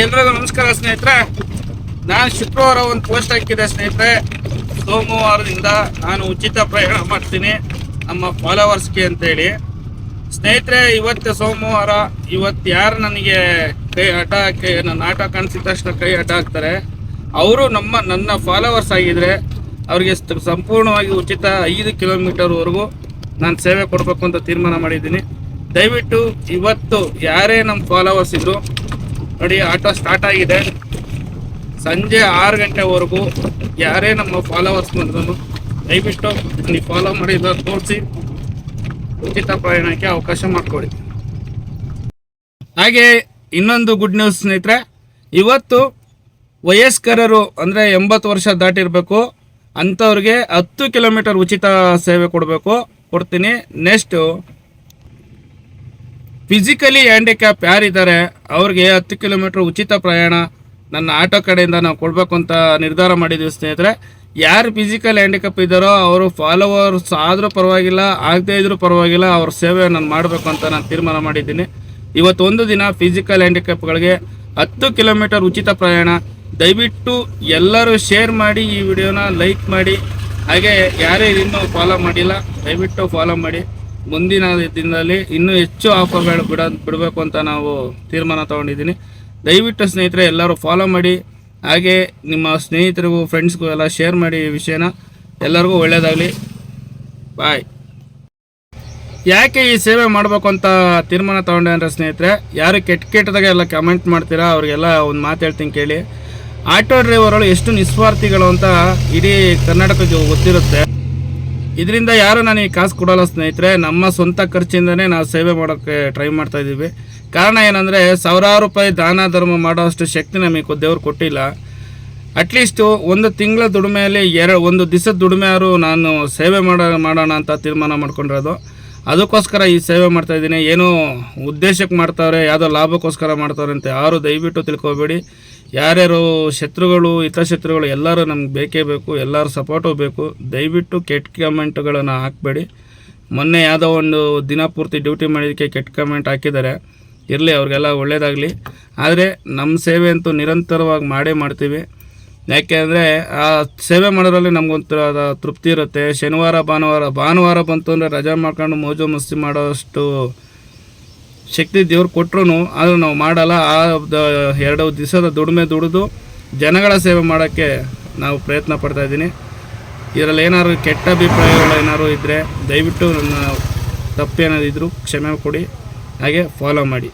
ಎಲ್ರಿಗೂ ನಮಸ್ಕಾರ ಸ್ನೇಹಿತರೆ. ನಾನು ಶುಕ್ರವಾರ ಒಂದು ಪೋಸ್ಟ್ ಹಾಕಿದ್ದೆ ಸ್ನೇಹಿತರೆ. ಸೋಮವಾರದಿಂದ ನಾನು ಉಚಿತ ಪ್ರಯಾಣ ಮಾಡ್ತೀನಿ ನಮ್ಮ ಫಾಲೋವರ್ಸ್ಗೆ ಅಂತೇಳಿ. ಸ್ನೇಹಿತರೆ, ಇವತ್ತು ಸೋಮವಾರ. ಇವತ್ತು ಯಾರು ನನಗೆ ಕೈ ಅಡ್ಡ ಹಾಕಿ ನನ್ನ ಆಟ ಕಾಣಿಸಿದ ತಕ್ಷಣ ಕೈ ಅಡ್ಡ ಹಾಕ್ತಾರೆ, ಅವರು ನನ್ನ ಫಾಲೋವರ್ಸ್ ಆಗಿದ್ರೆ ಅವ್ರಿಗೆ ಸಂಪೂರ್ಣವಾಗಿ ಉಚಿತ 5 ಕಿಲೋಮೀಟರ್ವರೆಗೂ ನಾನು ಸೇವೆ ಕೊಡಬೇಕು ಅಂತ ತೀರ್ಮಾನ ಮಾಡಿದ್ದೀನಿ. ದಯವಿಟ್ಟು ಇವತ್ತು ಯಾರೇ ನಮ್ಮ ಫಾಲೋವರ್ಸ್ ಇದ್ರು ನೋಡಿ, ಆಟೋ ಸ್ಟಾರ್ಟ್ ಆಗಿದೆ. ಸಂಜೆ 6 ಗಂಟೆವರೆಗೂ ಯಾರೇ ನಮ್ಮ ಫಾಲೋವರ್ಸ್ ಬಂದ್ರು ದಯವಿಟ್ಟು ನೀವು ಫಾಲೋ ಮಾಡಿ ತೋರಿಸಿ ಉಚಿತ ಪ್ರಯಾಣಕ್ಕೆ ಅವಕಾಶ ಮಾಡಿಕೊಡಿ. ಹಾಗೆ ಇನ್ನೊಂದು ಗುಡ್ ನ್ಯೂಸ್ ಸ್ನೇಹಿತರೆ, ಇವತ್ತು ವಯಸ್ಕರರು ಅಂದರೆ 80 ವರ್ಷ ದಾಟಿರಬೇಕು ಅಂಥವ್ರಿಗೆ 10 ಕಿಲೋಮೀಟರ್ ಉಚಿತ ಸೇವೆ ಕೊಡ್ತೀನಿ. ನೆಕ್ಸ್ಟು ಫಿಸಿಕಲಿ ಹ್ಯಾಂಡಿಕ್ಯಾಪ್ ಯಾರಿದ್ದಾರೆ ಅವ್ರಿಗೆ 10 ಕಿಲೋಮೀಟರ್ ಉಚಿತ ಪ್ರಯಾಣ ನನ್ನ ಆಟೋ ಕಡೆಯಿಂದ ನಾವು ಕೊಡಬೇಕು ಅಂತ ನಿರ್ಧಾರ ಮಾಡಿದ್ದೀವಿ ಸ್ನೇಹಿತರೆ. ಯಾರು ಫಿಸಿಕಲ್ ಹ್ಯಾಂಡಿಕ್ಯಾಪ್ ಇದ್ದಾರೋ ಅವರು ಫಾಲೋವರ್ಸ್ ಆದರೂ ಪರವಾಗಿಲ್ಲ, ಆಗದೇ ಇದ್ರೂ ಪರವಾಗಿಲ್ಲ, ಅವ್ರ ಸೇವೆ ನಾನು ಮಾಡಬೇಕು ಅಂತ ನಾನು ತೀರ್ಮಾನ ಮಾಡಿದ್ದೀನಿ. ಇವತ್ತು ಒಂದು ದಿನ ಫಿಸಿಕಲ್ ಹ್ಯಾಂಡಿಕ್ಯಾಪ್ಗಳಿಗೆ 10 ಕಿಲೋಮೀಟರ್ ಉಚಿತ ಪ್ರಯಾಣ. ದಯವಿಟ್ಟು ಎಲ್ಲರೂ ಶೇರ್ ಮಾಡಿ, ಈ ವಿಡಿಯೋನ ಲೈಕ್ ಮಾಡಿ. ಹಾಗೆ ಯಾರೇ ಇನ್ನೂ ಫಾಲೋ ಮಾಡಿಲ್ಲ ದಯವಿಟ್ಟು ಫಾಲೋ ಮಾಡಿ. ಮುಂದಿನ ದಿನದಲ್ಲಿ ಇನ್ನೂ ಹೆಚ್ಚು ಆಫರ್ಗಳು ಬಿಡಬೇಕು ಅಂತ ನಾವು ತೀರ್ಮಾನ ತೊಗೊಂಡಿದ್ದೀನಿ. ದಯವಿಟ್ಟು ಸ್ನೇಹಿತರೆ ಎಲ್ಲರೂ ಫಾಲೋ ಮಾಡಿ. ಹಾಗೆ ನಿಮ್ಮ ಸ್ನೇಹಿತರಿಗೂ ಫ್ರೆಂಡ್ಸ್ಗೂ ಎಲ್ಲ ಶೇರ್ ಮಾಡಿ ಈ ವಿಷಯನ. ಎಲ್ಲರಿಗೂ ಒಳ್ಳೆಯದಾಗಲಿ. ಬಾಯ್. ಯಾಕೆ ಈ ಸೇವೆ ಮಾಡಬೇಕು ಅಂತ ತೀರ್ಮಾನ ತೊಗೊಂಡೆ ಅಂದರೆ ಸ್ನೇಹಿತರೆ, ಯಾರು ಕೆಟ್ಟದಾಗ ಎಲ್ಲ ಕಮೆಂಟ್ ಮಾಡ್ತೀರಾ ಅವ್ರಿಗೆಲ್ಲ ಒಂದು ಮಾತು ಹೇಳ್ತೀನಿ ಕೇಳಿ. ಆಟೋ ಡ್ರೈವರ್ಗಳು ಎಷ್ಟು ನಿಸ್ವಾರ್ಥಿಗಳು ಅಂತ ಇಡೀ ಕರ್ನಾಟಕಕ್ಕೆ ಗೊತ್ತಿರುತ್ತೆ. ಇದರಿಂದ ಯಾರು ನನಗೆ ಕಾಸು ಕೊಡೋಲ್ಲ ಸ್ನೇಹಿತರೆ. ನಮ್ಮ ಸ್ವಂತ ಖರ್ಚಿಂದನೇ ನಾವು ಸೇವೆ ಮಾಡೋಕ್ಕೆ ಟ್ರೈ ಮಾಡ್ತಾ ಇದ್ದೀವಿ. ಕಾರಣ ಏನಂದರೆ, ಸಾವಿರಾರು ರೂಪಾಯಿ ದಾನ ಧರ್ಮ ಮಾಡೋಷ್ಟು ಶಕ್ತಿ ನಮಗೆ ದೇವ್ರು ಕೊಟ್ಟಿಲ್ಲ. ಅಟ್ಲೀಸ್ಟು ಒಂದು ತಿಂಗಳ ದುಡಿಮೆಯಲ್ಲಿ ಒಂದು ದಿವಸದ ದುಡಿಮೆಯಾರು ನಾನು ಸೇವೆ ಮಾಡೋಣ ಅಂತ ತೀರ್ಮಾನ ಮಾಡ್ಕೊಂಡಿರೋದು. ಅದಕ್ಕೋಸ್ಕರ ಈ ಸೇವೆ ಮಾಡ್ತಾಯಿದ್ದೀನಿ. ಏನೋ ಉದ್ದೇಶಕ್ಕೆ ಮಾಡ್ತಾವ್ರೆ, ಯಾವುದೋ ಲಾಭಕ್ಕೋಸ್ಕರ ಮಾಡ್ತಾವ್ರೆ ಅಂತ ಯಾರು ದಯವಿಟ್ಟು ತಿಳ್ಕೊಬೇಡಿ. ಯಾರ್ಯಾರು ಶತ್ರುಗಳು, ಹಿತಶತ್ರುಗಳು ಎಲ್ಲರೂ ನಮ್ಗೆ ಬೇಕೇ ಬೇಕು, ಎಲ್ಲರ ಸಪೋರ್ಟು ಬೇಕು. ದಯವಿಟ್ಟು ಕೆಟ್ಟ ಕಮೆಂಟ್ಗಳನ್ನು ಹಾಕಬೇಡಿ. ಮೊನ್ನೆ ಯಾವುದೋ ಒಂದು ದಿನ ಪೂರ್ತಿ ಡ್ಯೂಟಿ ಮಾಡಿದ್ದಕ್ಕೆ ಕೆಟ್ಟ ಕಮೆಂಟ್ ಹಾಕಿದ್ದಾರೆ. ಇರಲಿ, ಅವ್ರಿಗೆಲ್ಲ ಒಳ್ಳೆಯದಾಗಲಿ. ಆದರೆ ನಮ್ಮ ಸೇವೆ ಅಂತೂ ನಿರಂತರವಾಗಿ ಮಾಡೇ ಮಾಡ್ತೀವಿ. ಯಾಕೆ ಅಂದರೆ ಆ ಸೇವೆ ಮಾಡೋದ್ರಲ್ಲಿ ನಮಗೊಂಥರ ತೃಪ್ತಿ ಇರುತ್ತೆ. ಶನಿವಾರ ಭಾನುವಾರ ಬಂತು ಅಂದರೆ ರಜಾ ಮಾಡ್ಕೊಂಡು ಮೋಜು ಮಸ್ತಿ ಮಾಡೋಷ್ಟು ಶಕ್ತಿ ದೇವ್ರು ಕೊಟ್ಟರು ಆದರೂ ನಾವು ಮಾಡಲ್ಲ. ಆ 2 ದಿವಸದ ದುಡಿಮೆ ದುಡಿದು ಜನಗಳ ಸೇವೆ ಮಾಡೋಕ್ಕೆ ನಾವು ಪ್ರಯತ್ನ ಪಡ್ತಾಯಿದ್ದೀನಿ. ಇದರಲ್ಲಿ ಏನಾದ್ರು ಕೆಟ್ಟ ಅಭಿಪ್ರಾಯಗಳು ಏನಾದ್ರು ಇದ್ದರೆ ದಯವಿಟ್ಟು ನನ್ನ ತಪ್ಪೇನಾದಿದ್ರು ಕ್ಷಮೆ ಕೊಡಿ. ಹಾಗೆ ಫಾಲೋ ಮಾಡಿ.